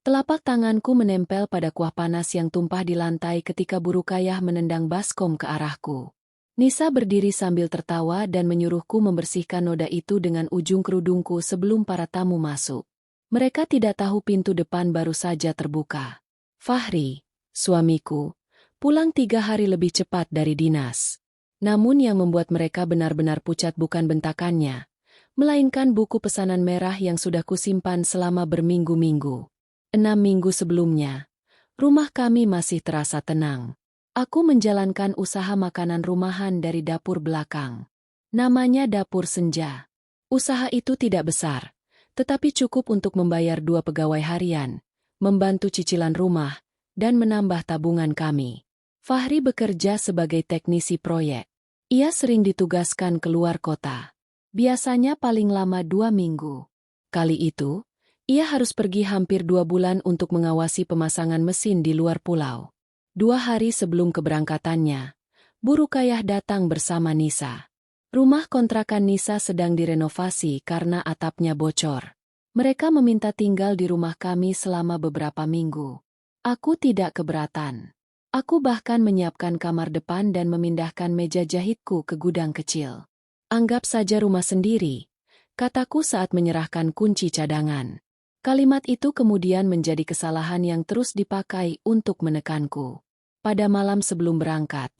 Telapak tanganku menempel pada kuah panas yang tumpah di lantai ketika Burukayah menendang baskom ke arahku. Nisa berdiri sambil tertawa dan menyuruhku membersihkan noda itu dengan ujung kerudungku sebelum para tamu masuk. Mereka tidak tahu pintu depan baru saja terbuka. Fahri, suamiku, pulang 3 hari lebih cepat dari dinas. Namun yang membuat mereka benar-benar pucat bukan bentakannya, melainkan buku pesanan merah yang sudah kusimpan selama berminggu-minggu. 6 minggu sebelumnya, rumah kami masih terasa tenang. Aku menjalankan usaha makanan rumahan dari dapur belakang. Namanya Dapur Senja. Usaha itu tidak besar, tetapi cukup untuk membayar 2 pegawai harian, membantu cicilan rumah, dan menambah tabungan kami. Fahri bekerja sebagai teknisi proyek. Ia sering ditugaskan keluar kota. Biasanya paling lama 2 minggu. Kali itu, ia harus pergi hampir 2 bulan untuk mengawasi pemasangan mesin di luar pulau. 2 hari sebelum keberangkatannya, Burukayah datang bersama Nisa. Rumah kontrakan Nisa sedang direnovasi karena atapnya bocor. Mereka meminta tinggal di rumah kami selama beberapa minggu. Aku tidak keberatan. Aku bahkan menyiapkan kamar depan dan memindahkan meja jahitku ke gudang kecil. Anggap saja rumah sendiri, kataku saat menyerahkan kunci cadangan. Kalimat itu kemudian menjadi kesalahan yang terus dipakai untuk menekanku. Pada malam sebelum berangkat,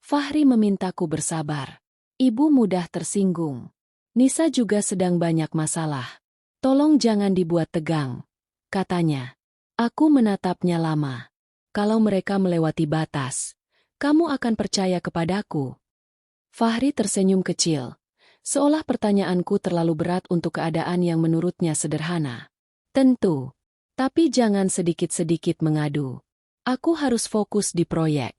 Fahri memintaku bersabar. Ibu mudah tersinggung. Nisa juga sedang banyak masalah. Tolong jangan dibuat tegang, katanya. Aku menatapnya lama. Kalau mereka melewati batas, kamu akan percaya kepadaku. Fahri tersenyum kecil, seolah pertanyaanku terlalu berat untuk keadaan yang menurutnya sederhana. Tentu, tapi jangan sedikit-sedikit mengadu. Aku harus fokus di proyek.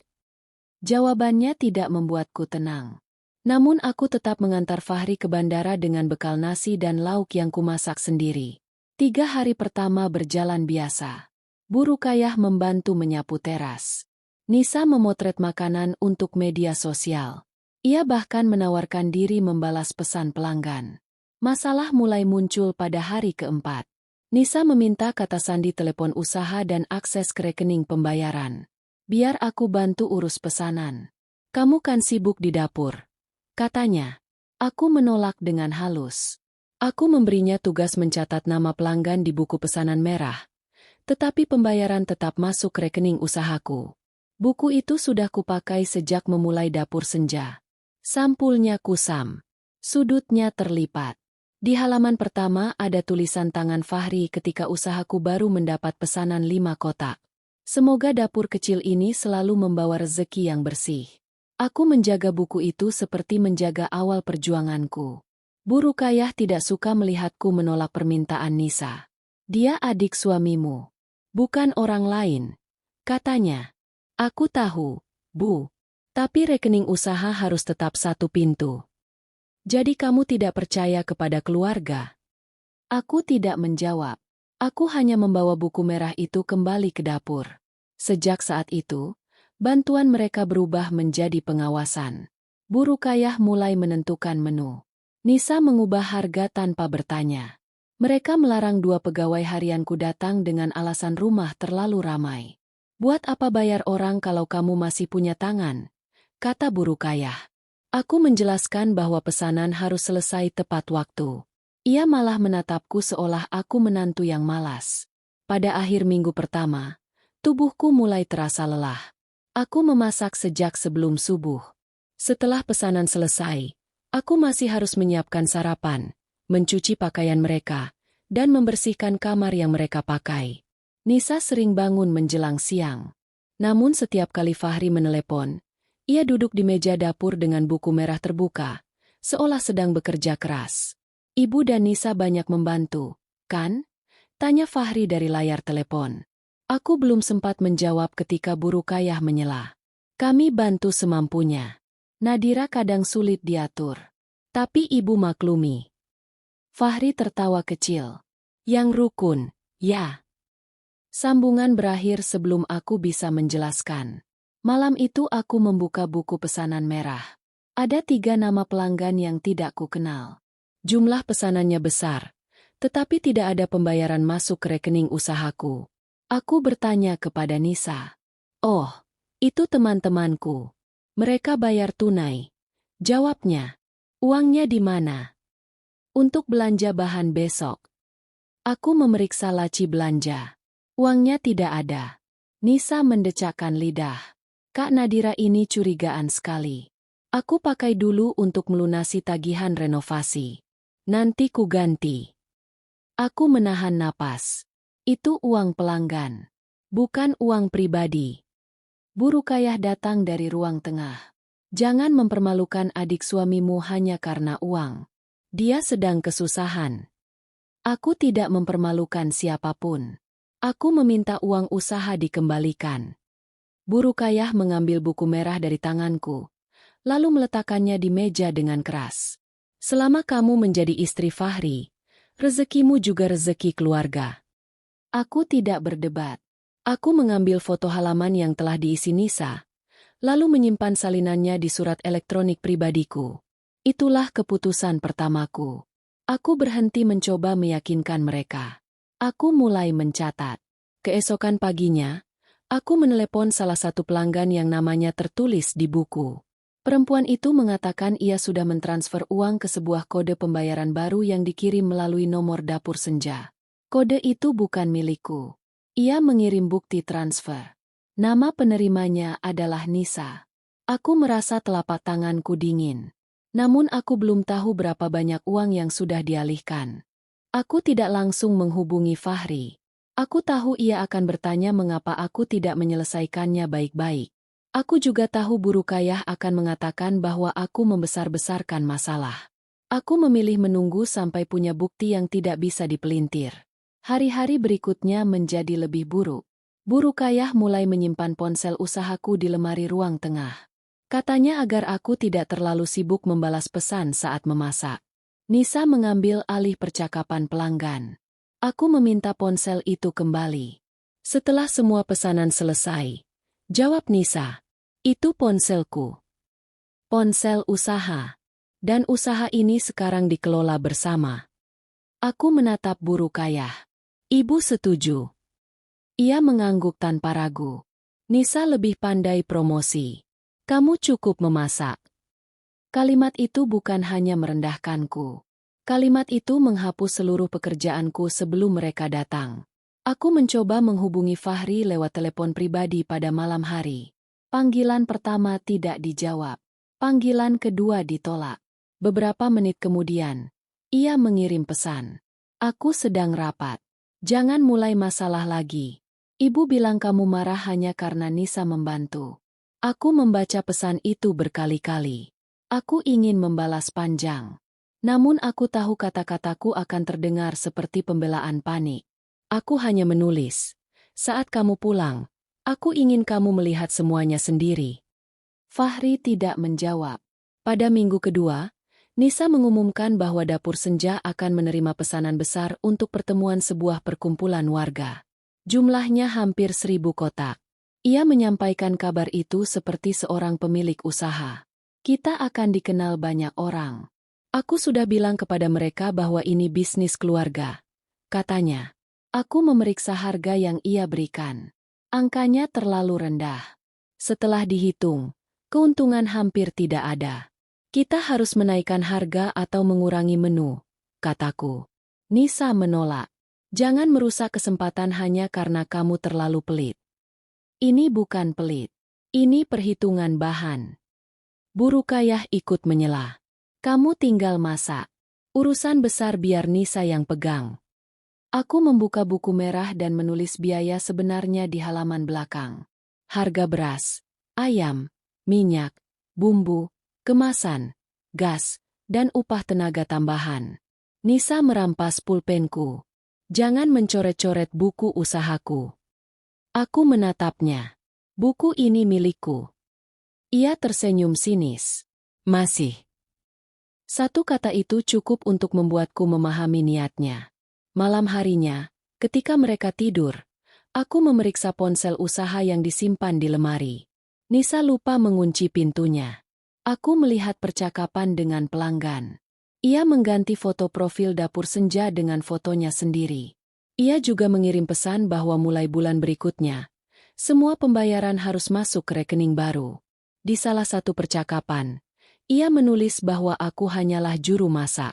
Jawabannya tidak membuatku tenang. Namun aku tetap mengantar Fahri ke bandara dengan bekal nasi dan lauk yang kumasak sendiri. 3 hari pertama berjalan biasa. Burukayah membantu menyapu teras. Nisa memotret makanan untuk media sosial. Ia bahkan menawarkan diri membalas pesan pelanggan. Masalah mulai muncul pada hari keempat. Nisa meminta kata sandi telepon usaha dan akses ke rekening pembayaran. Biar aku bantu urus pesanan. Kamu kan sibuk di dapur, katanya. Aku menolak dengan halus. Aku memberinya tugas mencatat nama pelanggan di buku pesanan merah. Tetapi pembayaran tetap masuk ke rekening usahaku. Buku itu sudah kupakai sejak memulai Dapur Senja. Sampulnya kusam. Sudutnya terlipat. Di halaman pertama ada tulisan tangan Fahri ketika usahaku baru mendapat pesanan 5 kotak. Semoga dapur kecil ini selalu membawa rezeki yang bersih. Aku menjaga buku itu seperti menjaga awal perjuanganku. Burukayah tidak suka melihatku menolak permintaan Nisa. Dia adik suamimu, bukan orang lain, katanya. Aku tahu, Bu. Tapi rekening usaha harus tetap satu pintu. Jadi kamu tidak percaya kepada keluarga? Aku tidak menjawab. Aku hanya membawa buku merah itu kembali ke dapur. Sejak saat itu, bantuan mereka berubah menjadi pengawasan. Burukayah mulai menentukan menu. Nisa mengubah harga tanpa bertanya. Mereka melarang 2 pegawai harianku datang dengan alasan rumah terlalu ramai. Buat apa bayar orang kalau kamu masih punya tangan? Kata Burukayah. Aku menjelaskan bahwa pesanan harus selesai tepat waktu. Ia malah menatapku seolah aku menantu yang malas. Pada akhir minggu pertama, tubuhku mulai terasa lelah. Aku memasak sejak sebelum subuh. Setelah pesanan selesai, aku masih harus menyiapkan sarapan, mencuci pakaian mereka, dan membersihkan kamar yang mereka pakai. Nisa sering bangun menjelang siang. Namun setiap kali Fahri menelepon, ia duduk di meja dapur dengan buku merah terbuka, seolah sedang bekerja keras. Ibu dan Nisa banyak membantu, kan? Tanya Fahri dari layar telepon. Aku belum sempat menjawab ketika Burukayah menyela. Kami bantu semampunya. Nadira kadang sulit diatur. Tapi ibu maklumi. Fahri tertawa kecil. Yang rukun, ya. Sambungan berakhir sebelum aku bisa menjelaskan. Malam itu aku membuka buku pesanan merah. Ada 3 nama pelanggan yang tidak kukenal. Jumlah pesanannya besar, tetapi tidak ada pembayaran masuk ke rekening usahaku. Aku bertanya kepada Nisa. Oh, itu teman-temanku. Mereka bayar tunai. Jawabnya. Uangnya di mana? Untuk belanja bahan besok. Aku memeriksa laci belanja. Uangnya tidak ada. Nisa mendecakkan lidah. Kak Nadira ini curigaan sekali. Aku pakai dulu untuk melunasi tagihan renovasi. Nanti ku ganti. Aku menahan napas. Itu uang pelanggan. Bukan uang pribadi. Bu Rukayah datang dari ruang tengah. Jangan mempermalukan adik suamimu hanya karena uang. Dia sedang kesusahan. Aku tidak mempermalukan siapapun. Aku meminta uang usaha dikembalikan. Bu Rukayah mengambil buku merah dari tanganku, lalu meletakkannya di meja dengan keras. Selama kamu menjadi istri Fahri, rezekimu juga rezeki keluarga. Aku tidak berdebat. Aku mengambil foto halaman yang telah diisi Nisa, lalu menyimpan salinannya di surat elektronik pribadiku. Itulah keputusan pertamaku. Aku berhenti mencoba meyakinkan mereka. Aku mulai mencatat. Keesokan paginya, aku menelepon salah satu pelanggan yang namanya tertulis di buku. Perempuan itu mengatakan ia sudah mentransfer uang ke sebuah kode pembayaran baru yang dikirim melalui nomor dapur senja. Kode itu bukan milikku. Ia mengirim bukti transfer. Nama penerimanya adalah Nisa. Aku merasa telapak tanganku dingin. Namun aku belum tahu berapa banyak uang yang sudah dialihkan. Aku tidak langsung menghubungi Fahri. Aku tahu ia akan bertanya mengapa aku tidak menyelesaikannya baik-baik. Aku juga tahu Bu Rukayah akan mengatakan bahwa aku membesar-besarkan masalah. Aku memilih menunggu sampai punya bukti yang tidak bisa dipelintir. Hari-hari berikutnya menjadi lebih buruk. Bu Rukayah mulai menyimpan ponsel usahaku di lemari ruang tengah. Katanya agar aku tidak terlalu sibuk membalas pesan saat memasak. Nisa mengambil alih percakapan pelanggan. Aku meminta ponsel itu kembali. Setelah semua pesanan selesai, jawab Nisa, itu ponselku. Ponsel usaha. Dan usaha ini sekarang dikelola bersama. Aku menatap Bu Rukayah. Ibu setuju. Ia mengangguk tanpa ragu. Nisa lebih pandai promosi. Kamu cukup memasak. Kalimat itu bukan hanya merendahkanku. Kalimat itu menghapus seluruh pekerjaanku sebelum mereka datang. Aku mencoba menghubungi Fahri lewat telepon pribadi pada malam hari. Panggilan pertama tidak dijawab. Panggilan kedua ditolak. Beberapa menit kemudian, ia mengirim pesan. Aku sedang rapat. Jangan mulai masalah lagi. Ibu bilang kamu marah hanya karena Nisa membantu. Aku membaca pesan itu berkali-kali. Aku ingin membalas panjang. Namun aku tahu kata-kataku akan terdengar seperti pembelaan panik. Aku hanya menulis. Saat kamu pulang, aku ingin kamu melihat semuanya sendiri. Fahri tidak menjawab. Pada minggu kedua, Nisa mengumumkan bahwa dapur senja akan menerima pesanan besar untuk pertemuan sebuah perkumpulan warga. Jumlahnya hampir 1.000 kotak. Ia menyampaikan kabar itu seperti seorang pemilik usaha. Kita akan dikenal banyak orang. Aku sudah bilang kepada mereka bahwa ini bisnis keluarga. Katanya. Aku memeriksa harga yang ia berikan. Angkanya terlalu rendah. Setelah dihitung, keuntungan hampir tidak ada. Kita harus menaikkan harga atau mengurangi menu, kataku. Nisa menolak. Jangan merusak kesempatan hanya karena kamu terlalu pelit. Ini bukan pelit. Ini perhitungan bahan. Bu Rukayah ikut menyela. Kamu tinggal masak. Urusan besar biar Nisa yang pegang. Aku membuka buku merah dan menulis biaya sebenarnya di halaman belakang. Harga beras, ayam, minyak, bumbu, kemasan, gas, dan upah tenaga tambahan. Nisa merampas pulpenku. Jangan mencoret-coret buku usahaku. Aku menatapnya. Buku ini milikku. Ia tersenyum sinis. Masih. Satu kata itu cukup untuk membuatku memahami niatnya. Malam harinya, ketika mereka tidur, aku memeriksa ponsel usaha yang disimpan di lemari. Nisa lupa mengunci pintunya. Aku melihat percakapan dengan pelanggan. Ia mengganti foto profil dapur senja dengan fotonya sendiri. Ia juga mengirim pesan bahwa mulai bulan berikutnya, semua pembayaran harus masuk ke rekening baru. Di salah satu percakapan, ia menulis bahwa aku hanyalah juru masak.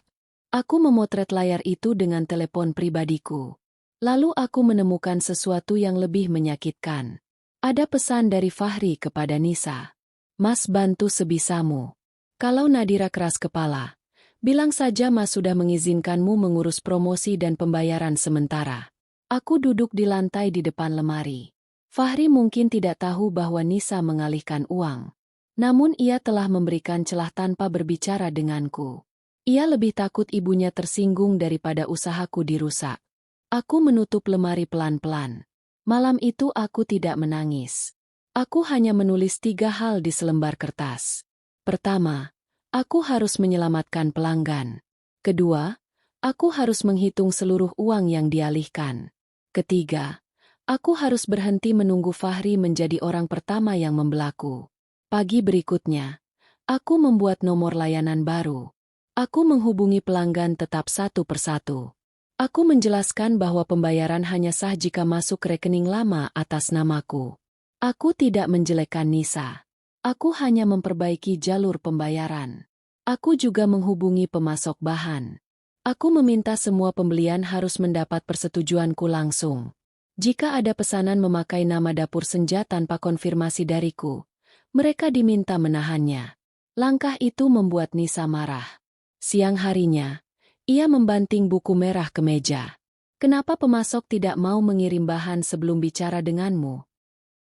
Aku memotret layar itu dengan telepon pribadiku. Lalu aku menemukan sesuatu yang lebih menyakitkan. Ada pesan dari Fahri kepada Nisa. Mas bantu sebisamu. Kalau Nadira keras kepala, bilang saja Mas sudah mengizinkanmu mengurus promosi dan pembayaran sementara. Aku duduk di lantai di depan lemari. Fahri mungkin tidak tahu bahwa Nisa mengalihkan uang. Namun ia telah memberikan celah tanpa berbicara denganku. Ia lebih takut ibunya tersinggung daripada usahaku dirusak. Aku menutup lemari pelan-pelan. Malam itu aku tidak menangis. Aku hanya menulis 3 hal di selembar kertas. Pertama, aku harus menyelamatkan pelanggan. Kedua, aku harus menghitung seluruh uang yang dialihkan. Ketiga, aku harus berhenti menunggu Fahri menjadi orang pertama yang membelaku. Pagi berikutnya, aku membuat nomor layanan baru. Aku menghubungi pelanggan tetap satu persatu. Aku menjelaskan bahwa pembayaran hanya sah jika masuk ke rekening lama atas namaku. Aku tidak menjelekkan Nisa. Aku hanya memperbaiki jalur pembayaran. Aku juga menghubungi pemasok bahan. Aku meminta semua pembelian harus mendapat persetujuanku langsung. Jika ada pesanan memakai nama dapur Senja tanpa konfirmasi dariku, mereka diminta menahannya. Langkah itu membuat Nisa marah. Siang harinya, ia membanting buku merah ke meja. Kenapa pemasok tidak mau mengirim bahan sebelum bicara denganmu?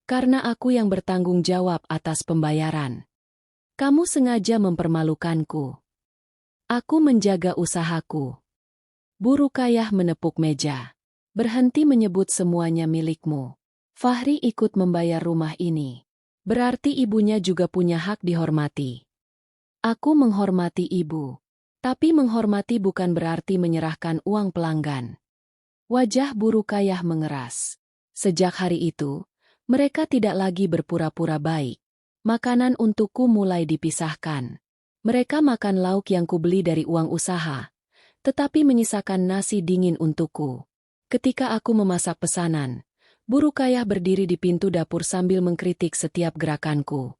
Karena aku yang bertanggung jawab atas pembayaran. Kamu sengaja mempermalukanku. Aku menjaga usahaku. Bu Rukayah menepuk meja. Berhenti menyebut semuanya milikmu. Fahri ikut membayar rumah ini. Berarti ibunya juga punya hak dihormati. Aku menghormati ibu. Tapi menghormati bukan berarti menyerahkan uang pelanggan. Wajah Bu Rukayah mengeras. Sejak hari itu, mereka tidak lagi berpura-pura baik. Makanan untukku mulai dipisahkan. Mereka makan lauk yang kubeli dari uang usaha, tetapi menyisakan nasi dingin untukku. Ketika aku memasak pesanan, Bu Rukayah berdiri di pintu dapur sambil mengkritik setiap gerakanku.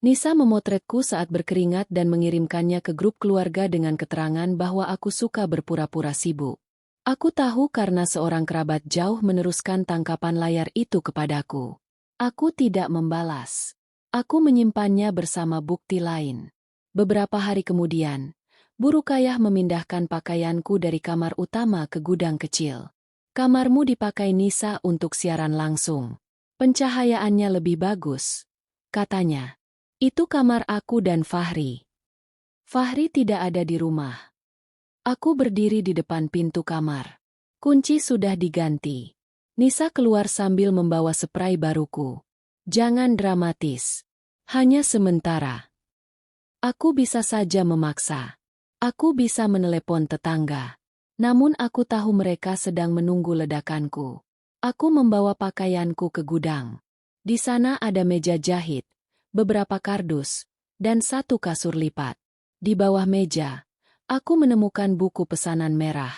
Nisa memotretku saat berkeringat dan mengirimkannya ke grup keluarga dengan keterangan bahwa aku suka berpura-pura sibuk. Aku tahu karena seorang kerabat jauh meneruskan tangkapan layar itu kepadaku. Aku tidak membalas. Aku menyimpannya bersama bukti lain. Beberapa hari kemudian, Bu Rukayah memindahkan pakaianku dari kamar utama ke gudang kecil. Kamarmu dipakai Nisa untuk siaran langsung. Pencahayaannya lebih bagus, katanya. Itu kamar aku dan Fahri. Fahri tidak ada di rumah. Aku berdiri di depan pintu kamar. Kunci sudah diganti. Nisa keluar sambil membawa spray baruku. Jangan dramatis. Hanya sementara. Aku bisa saja memaksa. Aku bisa menelepon tetangga. Namun aku tahu mereka sedang menunggu ledakanku. Aku membawa pakaianku ke gudang. Di sana ada meja jahit, beberapa kardus, dan satu kasur lipat. Di bawah meja, aku menemukan buku pesanan merah.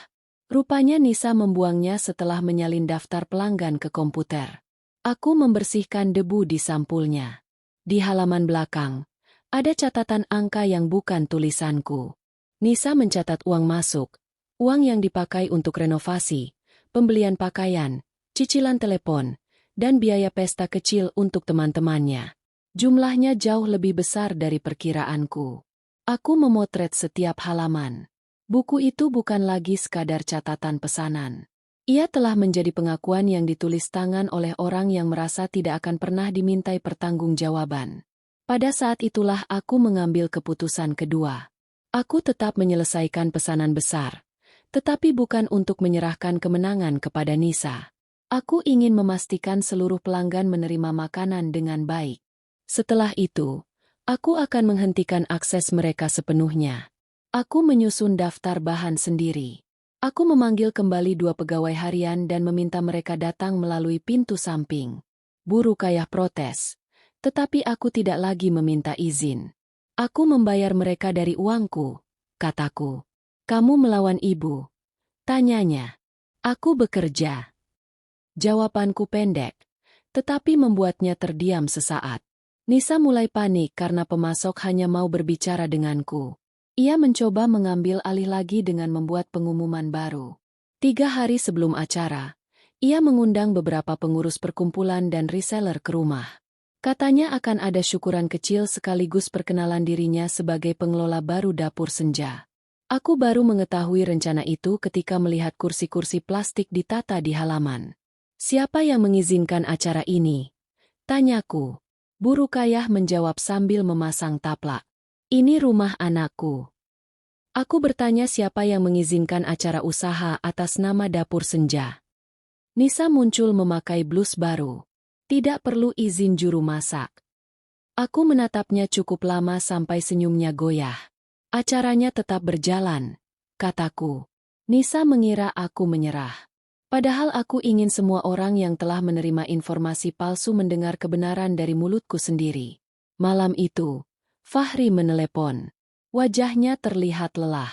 Rupanya Nisa membuangnya setelah menyalin daftar pelanggan ke komputer. Aku membersihkan debu di sampulnya. Di halaman belakang, ada catatan angka yang bukan tulisanku. Nisa mencatat uang masuk, uang yang dipakai untuk renovasi, pembelian pakaian, cicilan telepon, dan biaya pesta kecil untuk teman-temannya. Jumlahnya jauh lebih besar dari perkiraanku. Aku memotret setiap halaman. Buku itu bukan lagi sekadar catatan pesanan. Ia telah menjadi pengakuan yang ditulis tangan oleh orang yang merasa tidak akan pernah dimintai pertanggungjawaban. Pada saat itulah aku mengambil keputusan kedua. Aku tetap menyelesaikan pesanan besar, tetapi bukan untuk menyerahkan kemenangan kepada Nisa. Aku ingin memastikan seluruh pelanggan menerima makanan dengan baik. Setelah itu, aku akan menghentikan akses mereka sepenuhnya. Aku menyusun daftar bahan sendiri. Aku memanggil kembali 2 pegawai harian dan meminta mereka datang melalui pintu samping. Bu Rukayah protes, tetapi aku tidak lagi meminta izin. Aku membayar mereka dari uangku, kataku. Kamu melawan ibu? Tanyanya. Aku bekerja. Jawabanku pendek, tetapi membuatnya terdiam sesaat. Nisa mulai panik karena pemasok hanya mau berbicara denganku. Ia mencoba mengambil alih lagi dengan membuat pengumuman baru. 3 hari sebelum acara, ia mengundang beberapa pengurus perkumpulan dan reseller ke rumah. Katanya akan ada syukuran kecil sekaligus perkenalan dirinya sebagai pengelola baru dapur senja. Aku baru mengetahui rencana itu ketika melihat kursi-kursi plastik ditata di halaman. Siapa yang mengizinkan acara ini? Tanyaku. Bu Rukayah menjawab sambil memasang taplak. Ini rumah anakku. Aku bertanya siapa yang mengizinkan acara usaha atas nama dapur senja. Nisa muncul memakai blus baru. Tidak perlu izin juru masak. Aku menatapnya cukup lama sampai senyumnya goyah. Acaranya tetap berjalan, kataku. Nisa mengira aku menyerah. Padahal aku ingin semua orang yang telah menerima informasi palsu mendengar kebenaran dari mulutku sendiri. Malam itu, Fahri menelepon. Wajahnya terlihat lelah.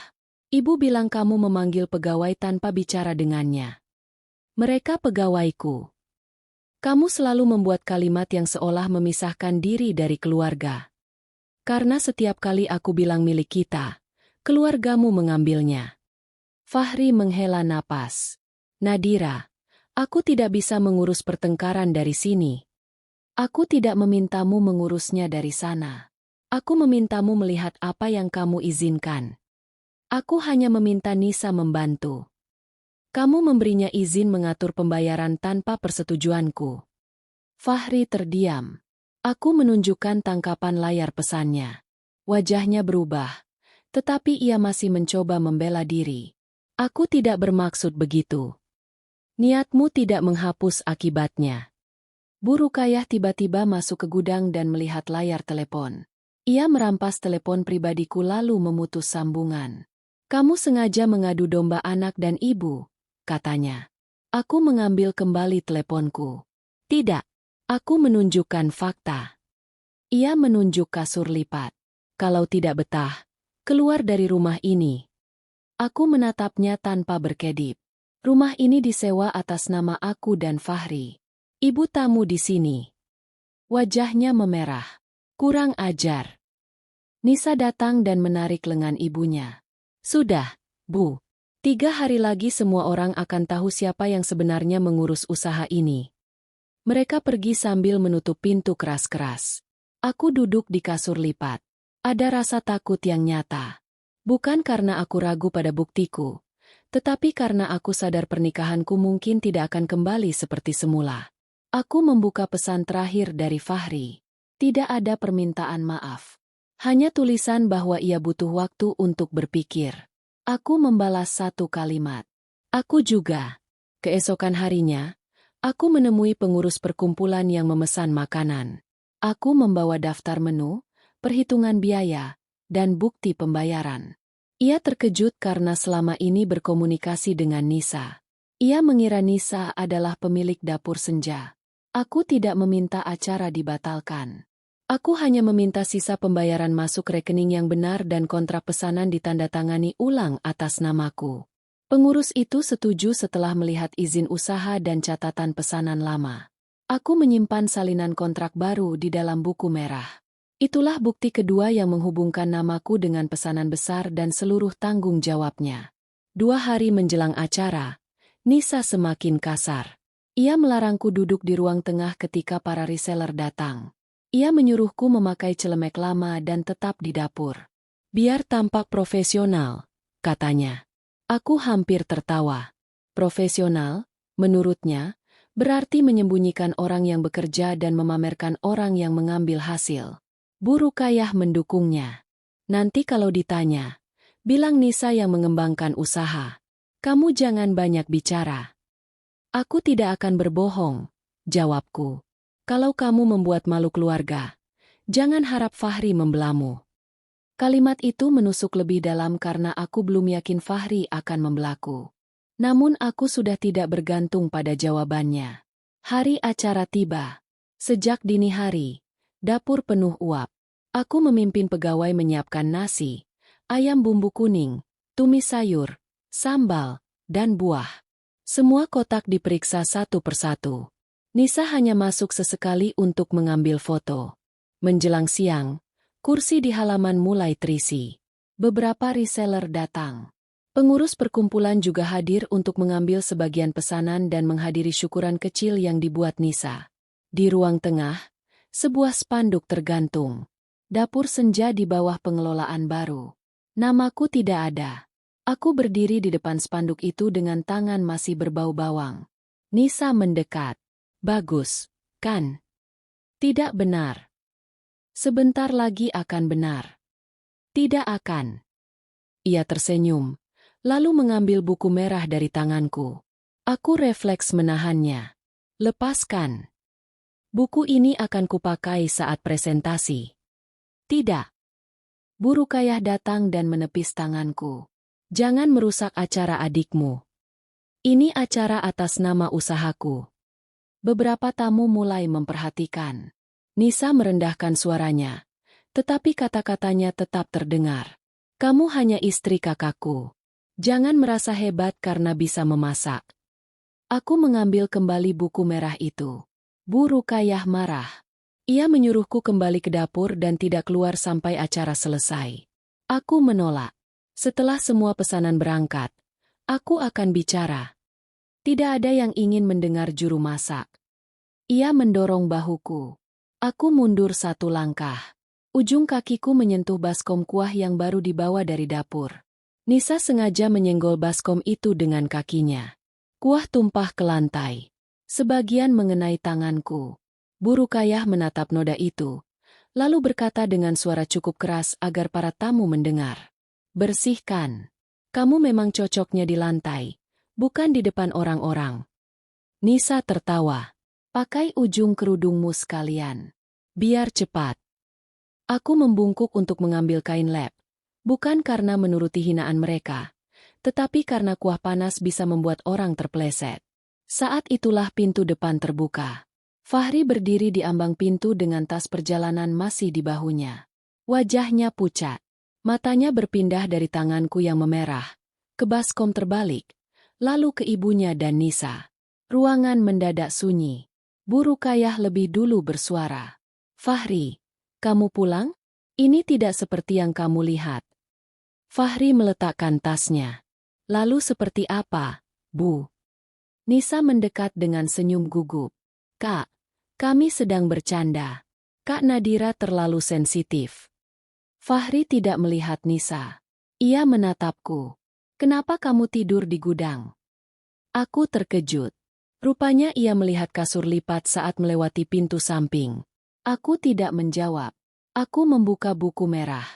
Ibu bilang kamu memanggil pegawai tanpa bicara dengannya. Mereka pegawaiku. Kamu selalu membuat kalimat yang seolah memisahkan diri dari keluarga. Karena setiap kali aku bilang milik kita, keluargamu mengambilnya. Fahri menghela napas. Nadira, aku tidak bisa mengurus pertengkaran dari sini. Aku tidak memintamu mengurusnya dari sana. Aku memintamu melihat apa yang kamu izinkan. Aku hanya meminta Nisa membantu. Kamu memberinya izin mengatur pembayaran tanpa persetujuanku. Fahri terdiam. Aku menunjukkan tangkapan layar pesannya. Wajahnya berubah, tetapi ia masih mencoba membela diri. Aku tidak bermaksud begitu. Niatmu tidak menghapus akibatnya. Bu Rukayah tiba-tiba masuk ke gudang dan melihat layar telepon. Ia merampas telepon pribadiku lalu memutus sambungan. Kamu sengaja mengadu domba anak dan ibu, katanya. Aku mengambil kembali teleponku. Tidak, aku menunjukkan fakta. Ia menunjuk kasur lipat. Kalau tidak betah, keluar dari rumah ini. Aku menatapnya tanpa berkedip. Rumah ini disewa atas nama aku dan Fahri. Ibu tamu di sini. Wajahnya memerah. Kurang ajar. Nisa datang dan menarik lengan ibunya. Sudah, Bu. 3 hari lagi semua orang akan tahu siapa yang sebenarnya mengurus usaha ini. Mereka pergi sambil menutup pintu keras-keras. Aku duduk di kasur lipat. Ada rasa takut yang nyata. Bukan karena aku ragu pada buktiku, tetapi karena aku sadar pernikahanku mungkin tidak akan kembali seperti semula. Aku membuka pesan terakhir dari Fahri. Tidak ada permintaan maaf. Hanya tulisan bahwa ia butuh waktu untuk berpikir. Aku membalas satu kalimat. Aku juga. Keesokan harinya, aku menemui pengurus perkumpulan yang memesan makanan. Aku membawa daftar menu, perhitungan biaya, dan bukti pembayaran. Ia terkejut karena selama ini berkomunikasi dengan Nisa. Ia mengira Nisa adalah pemilik dapur senja. Aku tidak meminta acara dibatalkan. Aku hanya meminta sisa pembayaran masuk rekening yang benar dan kontrak pesanan ditandatangani ulang atas namaku. Pengurus itu setuju setelah melihat izin usaha dan catatan pesanan lama. Aku menyimpan salinan kontrak baru di dalam buku merah. Itulah bukti kedua yang menghubungkan namaku dengan pesanan besar dan seluruh tanggung jawabnya. 2 hari menjelang acara, Nisa semakin kasar. Ia melarangku duduk di ruang tengah ketika para reseller datang. Ia menyuruhku memakai celemek lama dan tetap di dapur. Biar tampak profesional, katanya. Aku hampir tertawa. Profesional, menurutnya, berarti menyembunyikan orang yang bekerja dan memamerkan orang yang mengambil hasil. Bu Rukayah mendukungnya. Nanti kalau ditanya, bilang Nisa yang mengembangkan usaha. Kamu jangan banyak bicara. Aku tidak akan berbohong, jawabku. Kalau kamu membuat malu keluarga, jangan harap Fahri membelamu. Kalimat itu menusuk lebih dalam karena aku belum yakin Fahri akan membelaku. Namun aku sudah tidak bergantung pada jawabannya. Hari acara tiba. Sejak dini hari, dapur penuh uap. Aku memimpin pegawai menyiapkan nasi, ayam bumbu kuning, tumis sayur, sambal, dan buah. Semua kotak diperiksa satu persatu. Nisa hanya masuk sesekali untuk mengambil foto. Menjelang siang, kursi di halaman mulai terisi. Beberapa reseller datang. Pengurus perkumpulan juga hadir untuk mengambil sebagian pesanan dan menghadiri syukuran kecil yang dibuat Nisa. Di ruang tengah, sebuah spanduk tergantung. Dapur senja di bawah pengelolaan baru. Namaku tidak ada. Aku berdiri di depan spanduk itu dengan tangan masih berbau bawang. Nisa mendekat. Bagus, kan? Tidak benar. Sebentar lagi akan benar. Tidak akan. Ia tersenyum, lalu mengambil buku merah dari tanganku. Aku refleks menahannya. Lepaskan. Buku ini akan kupakai saat presentasi. Tidak. Burukayah datang dan menepis tanganku. Jangan merusak acara adikmu. Ini acara atas nama usahaku. Beberapa tamu mulai memperhatikan. Nisa merendahkan suaranya, tetapi kata-katanya tetap terdengar. Kamu hanya istri kakakku. Jangan merasa hebat karena bisa memasak. Aku mengambil kembali buku merah itu. Burukayah marah. Ia menyuruhku kembali ke dapur dan tidak keluar sampai acara selesai. Aku menolak. Setelah semua pesanan berangkat, aku akan bicara. Tidak ada yang ingin mendengar juru masak. Ia mendorong bahuku. Aku mundur satu langkah. Ujung kakiku menyentuh baskom kuah yang baru dibawa dari dapur. Nisa sengaja menyenggol baskom itu dengan kakinya. Kuah tumpah ke lantai. Sebagian mengenai tanganku. Burukayah menatap noda itu, lalu berkata dengan suara cukup keras agar para tamu mendengar. Bersihkan. Kamu memang cocoknya di lantai, bukan di depan orang-orang. Nisa tertawa. Pakai ujung kerudungmu sekalian. Biar cepat. Aku membungkuk untuk mengambil kain lap. Bukan karena menuruti hinaan mereka, tetapi karena kuah panas bisa membuat orang terpleset. Saat itulah pintu depan terbuka. Fahri berdiri di ambang pintu dengan tas perjalanan masih di bahunya. Wajahnya pucat. Matanya berpindah dari tanganku yang memerah, ke baskom terbalik, lalu ke ibunya dan Nisa. Ruangan mendadak sunyi. Burukayah lebih dulu bersuara. Fahri, kamu pulang? Ini tidak seperti yang kamu lihat. Fahri meletakkan tasnya. Lalu seperti apa, Bu? Nisa mendekat dengan senyum gugup. Kak, kami sedang bercanda. Kak Nadira terlalu sensitif. Fahri tidak melihat Nisa. Ia menatapku. Kenapa kamu tidur di gudang? Aku terkejut. Rupanya ia melihat kasur lipat saat melewati pintu samping. Aku tidak menjawab. Aku membuka buku merah.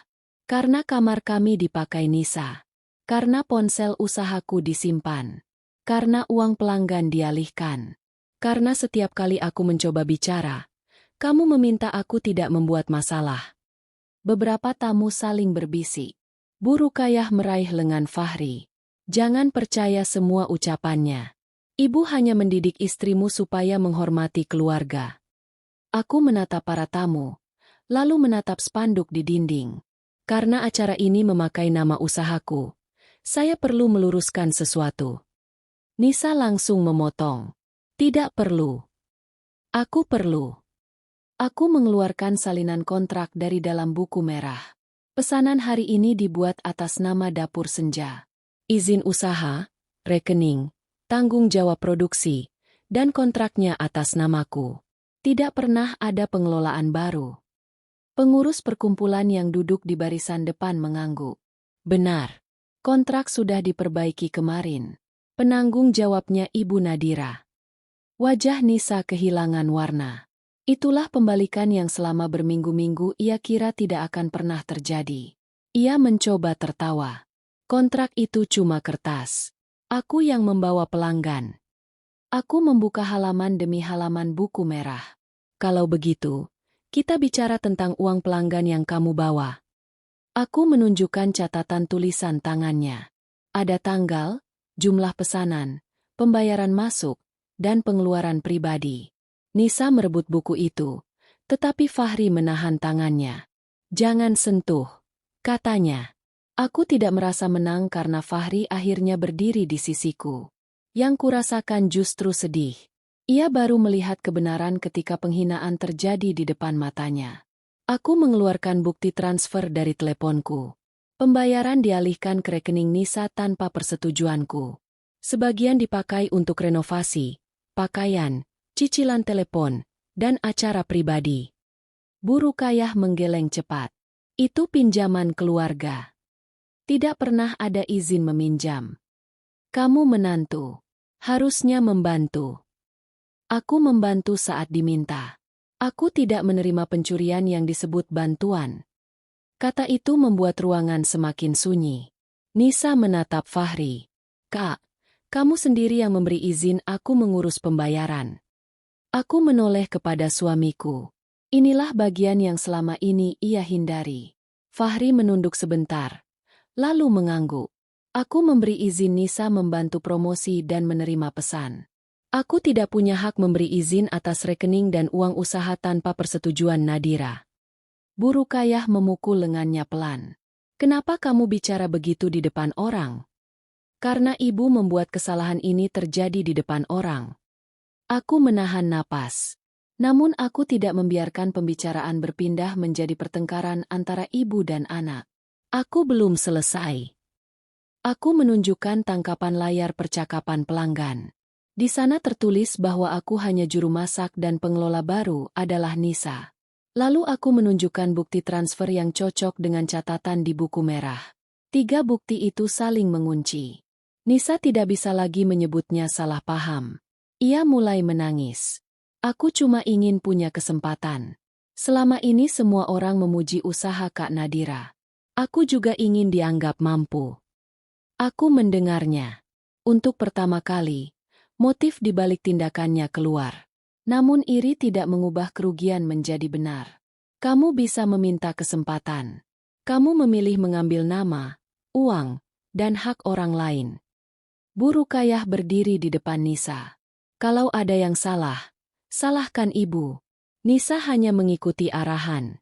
Karena kamar kami dipakai Nisa. Karena ponsel usahaku disimpan. Karena uang pelanggan dialihkan. Karena setiap kali aku mencoba bicara, kamu meminta aku tidak membuat masalah. Beberapa tamu saling berbisik. Burukayah meraih lengan Fahri. Jangan percaya semua ucapannya. Ibu hanya mendidik istrimu supaya menghormati keluarga. Aku menatap para tamu, lalu menatap spanduk di dinding. Karena acara ini memakai nama usahaku, saya perlu meluruskan sesuatu. Nisa langsung memotong. Tidak perlu. Aku perlu. Aku mengeluarkan salinan kontrak dari dalam buku merah. Pesanan hari ini dibuat atas nama dapur senja. Izin usaha, rekening, tanggung jawab produksi, dan kontraknya atas namaku. Tidak pernah ada pengelolaan baru. Pengurus perkumpulan yang duduk di barisan depan mengangguk. Benar. Kontrak sudah diperbaiki kemarin. Penanggung jawabnya Ibu Nadira. Wajah Nisa kehilangan warna. Itulah pembalikan yang selama berminggu-minggu ia kira tidak akan pernah terjadi. Ia mencoba tertawa. Kontrak itu cuma kertas. Aku yang membawa pelanggan. Aku membuka halaman demi halaman buku merah. Kalau begitu, kita bicara tentang uang pelanggan yang kamu bawa. Aku menunjukkan catatan tulisan tangannya. Ada tanggal, jumlah pesanan, pembayaran masuk, dan pengeluaran pribadi. Nisa merebut buku itu, tetapi Fahri menahan tangannya. Jangan sentuh, katanya. Aku tidak merasa menang karena Fahri akhirnya berdiri di sisiku. Yang kurasakan justru sedih. Ia baru melihat kebenaran ketika penghinaan terjadi di depan matanya. Aku mengeluarkan bukti transfer dari teleponku. Pembayaran dialihkan ke rekening Nisa tanpa persetujuanku. Sebagian dipakai untuk renovasi, pakaian, cicilan telepon, dan acara pribadi. Bu Rukayah menggeleng cepat. Itu pinjaman keluarga. Tidak pernah ada izin meminjam. Kamu menantu. Harusnya membantu. Aku membantu saat diminta. Aku tidak menerima pencurian yang disebut bantuan. Kata itu membuat ruangan semakin sunyi. Nisa menatap Fahri. Kak, kamu sendiri yang memberi izin aku mengurus pembayaran. Aku menoleh kepada suamiku. Inilah bagian yang selama ini ia hindari. Fahri menunduk sebentar, lalu mengangguk. Aku memberi izin Nisa membantu promosi dan menerima pesan. Aku tidak punya hak memberi izin atas rekening dan uang usaha tanpa persetujuan Nadira. Bu Rukayah memukul lengannya pelan. Kenapa kamu bicara begitu di depan orang? Karena ibu membuat kesalahan ini terjadi di depan orang. Aku menahan napas. Namun aku tidak membiarkan pembicaraan berpindah menjadi pertengkaran antara ibu dan anak. Aku belum selesai. Aku menunjukkan tangkapan layar percakapan pelanggan. Di sana tertulis bahwa aku hanya juru masak dan pengelola baru adalah Nisa. Lalu aku menunjukkan bukti transfer yang cocok dengan catatan di buku merah. 3 bukti itu saling mengunci. Nisa tidak bisa lagi menyebutnya salah paham. Ia mulai menangis. Aku cuma ingin punya kesempatan. Selama ini semua orang memuji usaha Kak Nadira. Aku juga ingin dianggap mampu. Aku mendengarnya. Untuk pertama kali, motif di balik tindakannya keluar. Namun iri tidak mengubah kerugian menjadi benar. Kamu bisa meminta kesempatan. Kamu memilih mengambil nama, uang, dan hak orang lain. Bu Rukayah berdiri di depan Nisa. Kalau ada yang salah, salahkan ibu. Nisa hanya mengikuti arahan.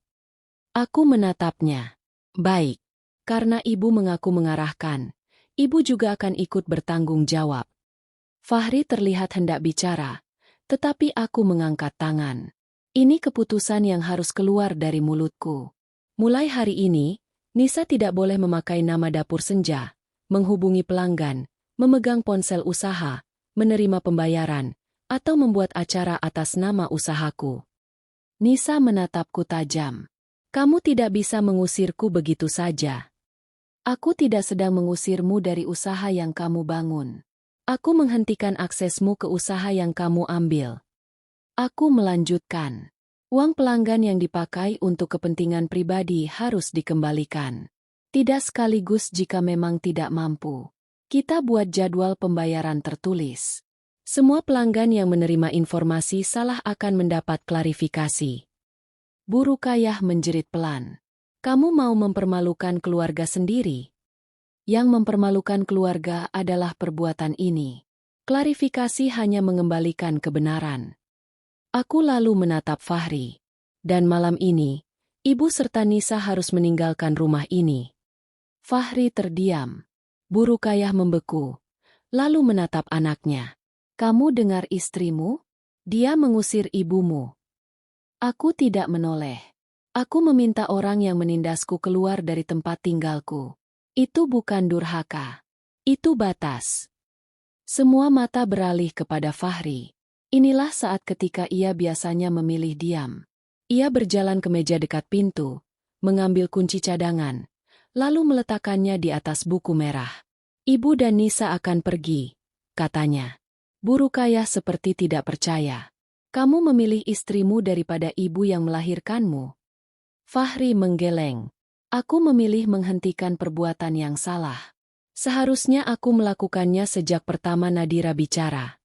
Aku menatapnya. Baik. Karena ibu mengaku mengarahkan, ibu juga akan ikut bertanggung jawab. Fahri terlihat hendak bicara, tetapi aku mengangkat tangan. Ini keputusan yang harus keluar dari mulutku. Mulai hari ini, Nisa tidak boleh memakai nama dapur senja, menghubungi pelanggan, memegang ponsel usaha, menerima pembayaran, atau membuat acara atas nama usahaku. Nisa menatapku tajam. Kamu tidak bisa mengusirku begitu saja. Aku tidak sedang mengusirmu dari usaha yang kamu bangun. Aku menghentikan aksesmu ke usaha yang kamu ambil. Aku melanjutkan. Uang pelanggan yang dipakai untuk kepentingan pribadi harus dikembalikan. Tidak sekaligus jika memang tidak mampu. Kita buat jadwal pembayaran tertulis. Semua pelanggan yang menerima informasi salah akan mendapat klarifikasi. Bu Rukayah menjerit pelan. Kamu mau mempermalukan keluarga sendiri? Yang mempermalukan keluarga adalah perbuatan ini. Klarifikasi hanya mengembalikan kebenaran. Aku lalu menatap Fahri. Dan malam ini, ibu serta Nisa harus meninggalkan rumah ini. Fahri terdiam. Bu Rukayah membeku. Lalu menatap anaknya. Kamu dengar istrimu? Dia mengusir ibumu. Aku tidak menoleh. Aku meminta orang yang menindasku keluar dari tempat tinggalku. Itu bukan durhaka. Itu batas. Semua mata beralih kepada Fahri. Inilah saat ketika ia biasanya memilih diam. Ia berjalan ke meja dekat pintu, mengambil kunci cadangan, lalu meletakkannya di atas buku merah. Ibu dan Nisa akan pergi, katanya. Bu Rukayah seperti tidak percaya. Kamu memilih istrimu daripada ibu yang melahirkanmu. Fahri menggeleng. Aku memilih menghentikan perbuatan yang salah. Seharusnya aku melakukannya sejak pertama Nadira bicara.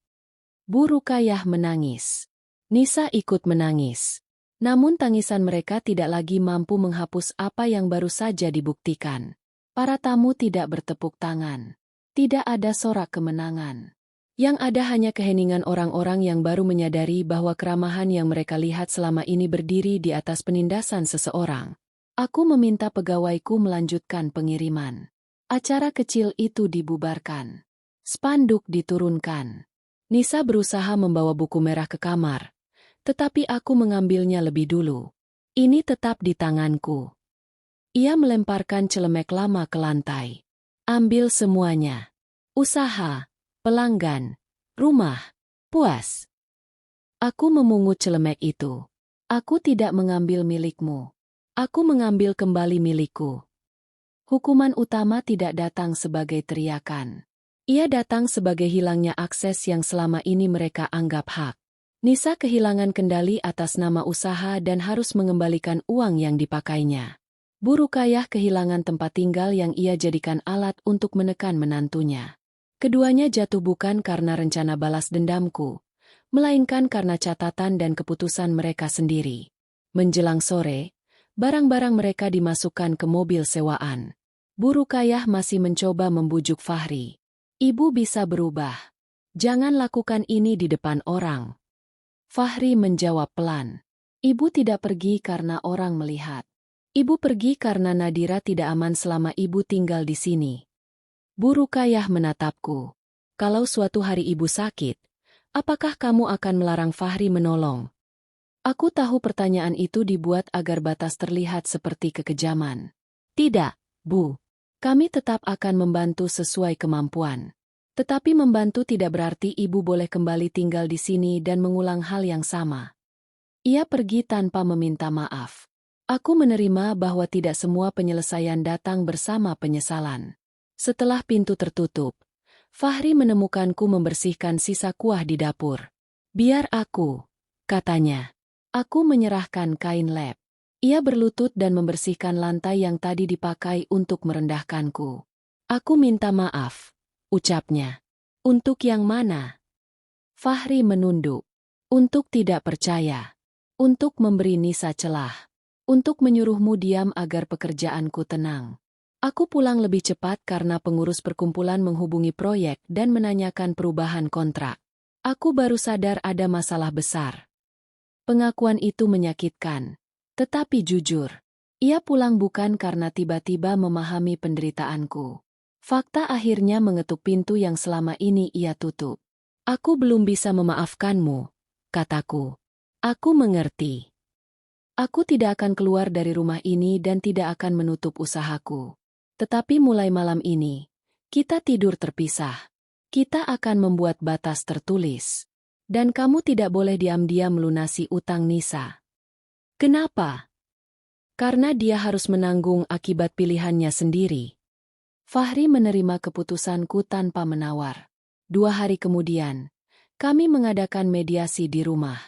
Bu Rukayah menangis. Nisa ikut menangis. Namun tangisan mereka tidak lagi mampu menghapus apa yang baru saja dibuktikan. Para tamu tidak bertepuk tangan. Tidak ada sorak kemenangan. Yang ada hanya keheningan orang-orang yang baru menyadari bahwa keramahan yang mereka lihat selama ini berdiri di atas penindasan seseorang. Aku meminta pegawaiku melanjutkan pengiriman. Acara kecil itu dibubarkan. Spanduk diturunkan. Nisa berusaha membawa buku merah ke kamar, tetapi aku mengambilnya lebih dulu. Ini tetap di tanganku. Ia melemparkan celemek lama ke lantai. Ambil semuanya. Usaha, pelanggan, rumah, puas. Aku memungut celemek itu. Aku tidak mengambil milikmu. Aku mengambil kembali milikku. Hukuman utama tidak datang sebagai teriakan. Ia datang sebagai hilangnya akses yang selama ini mereka anggap hak. Nisa kehilangan kendali atas nama usaha dan harus mengembalikan uang yang dipakainya. Bu Rukayah kehilangan tempat tinggal yang ia jadikan alat untuk menekan menantunya. Keduanya jatuh bukan karena rencana balas dendamku, melainkan karena catatan dan keputusan mereka sendiri. Menjelang sore, barang-barang mereka dimasukkan ke mobil sewaan. Bu Rukayah masih mencoba membujuk Fahri. Ibu bisa berubah. Jangan lakukan ini di depan orang. Fahri menjawab pelan. Ibu tidak pergi karena orang melihat. Ibu pergi karena Nadira tidak aman selama ibu tinggal di sini. Bu Rukayah menatapku. Kalau suatu hari ibu sakit, apakah kamu akan melarang Fahri menolong? Aku tahu pertanyaan itu dibuat agar batas terlihat seperti kekejaman. Tidak, Bu. Kami tetap akan membantu sesuai kemampuan. Tetapi membantu tidak berarti ibu boleh kembali tinggal di sini dan mengulang hal yang sama. Ia pergi tanpa meminta maaf. Aku menerima bahwa tidak semua penyelesaian datang bersama penyesalan. Setelah pintu tertutup, Fahri menemukanku membersihkan sisa kuah di dapur. Biar aku, katanya. Aku menyerahkan kain lap. Ia berlutut dan membersihkan lantai yang tadi dipakai untuk merendahkanku. Aku minta maaf, ucapnya. Untuk yang mana? Fahri menunduk. Untuk tidak percaya. Untuk memberi Nisa celah. Untuk menyuruhmu diam agar pekerjaanku tenang. Aku pulang lebih cepat karena pengurus perkumpulan menghubungi proyek dan menanyakan perubahan kontrak. Aku baru sadar ada masalah besar. Pengakuan itu menyakitkan. Tetapi jujur, ia pulang bukan karena tiba-tiba memahami penderitaanku. Fakta akhirnya mengetuk pintu yang selama ini ia tutup. Aku belum bisa memaafkanmu, kataku. Aku mengerti. Aku tidak akan keluar dari rumah ini dan tidak akan menutup usahaku. Tetapi mulai malam ini, kita tidur terpisah. Kita akan membuat batas tertulis. Dan kamu tidak boleh diam-diam melunasi utang Nisa. Kenapa? Karena dia harus menanggung akibat pilihannya sendiri. Fahri menerima keputusanku tanpa menawar. 2 hari kemudian, kami mengadakan mediasi di rumah.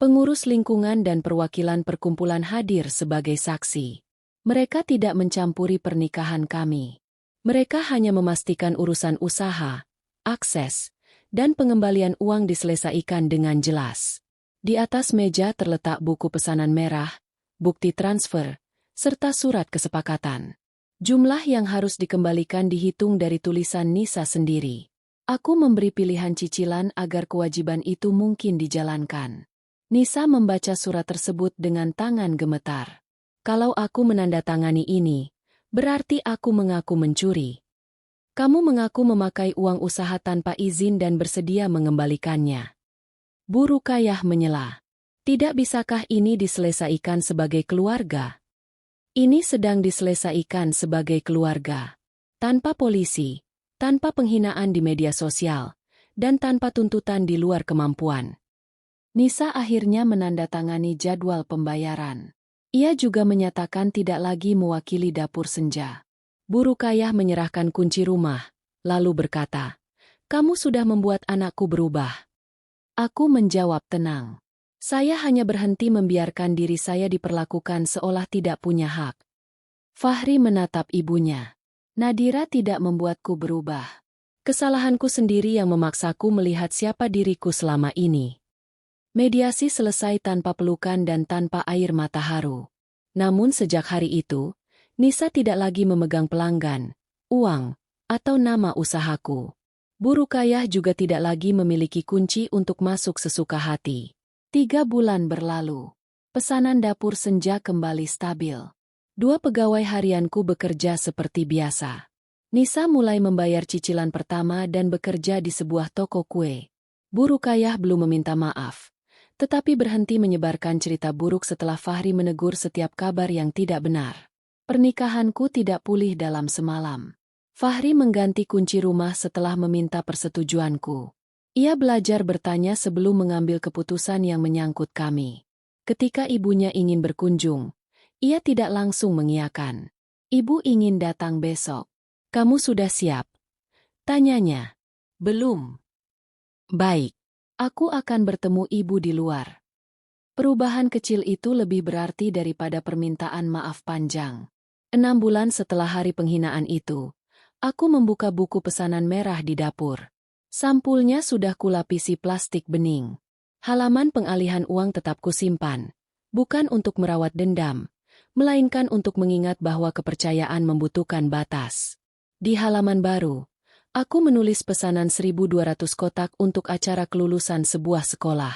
Pengurus lingkungan dan perwakilan perkumpulan hadir sebagai saksi. Mereka tidak mencampuri pernikahan kami. Mereka hanya memastikan urusan usaha, akses, dan pengembalian uang diselesaikan dengan jelas. Di atas meja terletak buku pesanan merah, bukti transfer, serta surat kesepakatan. Jumlah yang harus dikembalikan dihitung dari tulisan Nisa sendiri. Aku memberi pilihan cicilan agar kewajiban itu mungkin dijalankan. Nisa membaca surat tersebut dengan tangan gemetar. Kalau aku menandatangani ini, berarti aku mengaku mencuri. Kamu mengaku memakai uang usaha tanpa izin dan bersedia mengembalikannya. Bu Rukayah menyela. Tidak bisakah ini diselesaikan sebagai keluarga? Ini sedang diselesaikan sebagai keluarga. Tanpa polisi, tanpa penghinaan di media sosial, dan tanpa tuntutan di luar kemampuan. Nisa akhirnya menandatangani jadwal pembayaran. Ia juga menyatakan tidak lagi mewakili dapur senja. Bu Rukayah menyerahkan kunci rumah, lalu berkata, "Kamu sudah membuat anakku berubah." Aku menjawab tenang. Saya hanya berhenti membiarkan diri saya diperlakukan seolah tidak punya hak. Fahri menatap ibunya. Nadira tidak membuatku berubah. Kesalahanku sendiri yang memaksaku melihat siapa diriku selama ini. Mediasi selesai tanpa pelukan dan tanpa air mata haru. Namun sejak hari itu, Nisa tidak lagi memegang pelanggan, uang, atau nama usahaku. Bu Rukayah juga tidak lagi memiliki kunci untuk masuk sesuka hati. 3 bulan berlalu. Pesanan dapur senja kembali stabil. 2 pegawai harianku bekerja seperti biasa. Nisa mulai membayar cicilan pertama dan bekerja di sebuah toko kue. Bu Rukayah belum meminta maaf, tetapi berhenti menyebarkan cerita buruk setelah Fahri menegur setiap kabar yang tidak benar. Pernikahanku tidak pulih dalam semalam. Fahri mengganti kunci rumah setelah meminta persetujuanku. Ia belajar bertanya sebelum mengambil keputusan yang menyangkut kami. Ketika ibunya ingin berkunjung, ia tidak langsung mengiyakan. Ibu ingin datang besok. Kamu sudah siap? Tanyanya. Belum. Baik. Aku akan bertemu ibu di luar. Perubahan kecil itu lebih berarti daripada permintaan maaf panjang. 6 bulan setelah hari penghinaan itu, aku membuka buku pesanan merah di dapur. Sampulnya sudah kulapisi plastik bening. Halaman pengalihan uang tetap kusimpan, bukan untuk merawat dendam, melainkan untuk mengingat bahwa kepercayaan membutuhkan batas. Di halaman baru, aku menulis pesanan 1.200 kotak untuk acara kelulusan sebuah sekolah.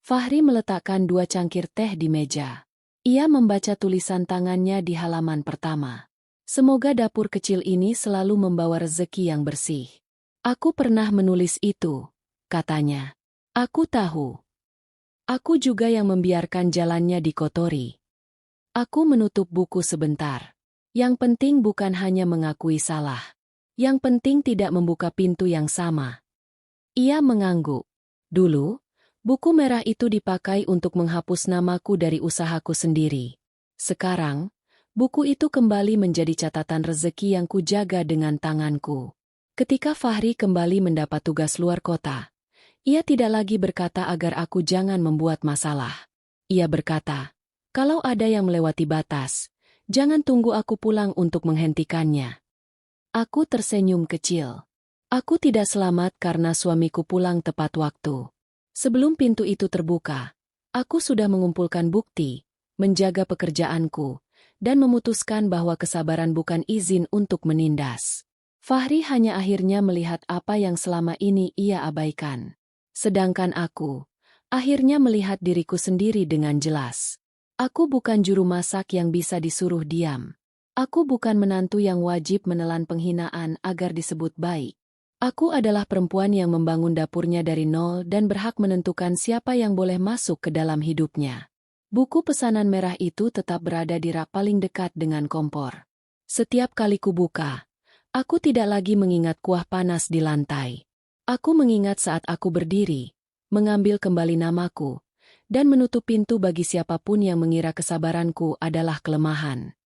Fahri meletakkan 2 cangkir teh di meja. Ia membaca tulisan tangannya di halaman pertama. Semoga dapur kecil ini selalu membawa rezeki yang bersih. Aku pernah menulis itu, katanya. Aku tahu. Aku juga yang membiarkan jalannya dikotori. Aku menutup buku sebentar. Yang penting bukan hanya mengakui salah. Yang penting tidak membuka pintu yang sama. Ia mengangguk. Dulu, buku merah itu dipakai untuk menghapus namaku dari usahaku sendiri. Sekarang, buku itu kembali menjadi catatan rezeki yang kujaga dengan tanganku. Ketika Fahri kembali mendapat tugas luar kota, ia tidak lagi berkata agar aku jangan membuat masalah. Ia berkata, kalau ada yang melewati batas, jangan tunggu aku pulang untuk menghentikannya. Aku tersenyum kecil. Aku tidak selamat karena suamiku pulang tepat waktu. Sebelum pintu itu terbuka, aku sudah mengumpulkan bukti, menjaga pekerjaanku, dan memutuskan bahwa kesabaran bukan izin untuk menindas. Fahri hanya akhirnya melihat apa yang selama ini ia abaikan. Sedangkan aku, akhirnya melihat diriku sendiri dengan jelas. Aku bukan juru masak yang bisa disuruh diam. Aku bukan menantu yang wajib menelan penghinaan agar disebut baik. Aku adalah perempuan yang membangun dapurnya dari nol dan berhak menentukan siapa yang boleh masuk ke dalam hidupnya. Buku pesanan merah itu tetap berada di rak paling dekat dengan kompor. Setiap kali kubuka, aku tidak lagi mengingat kuah panas di lantai. Aku mengingat saat aku berdiri, mengambil kembali namaku, dan menutup pintu bagi siapapun yang mengira kesabaranku adalah kelemahan.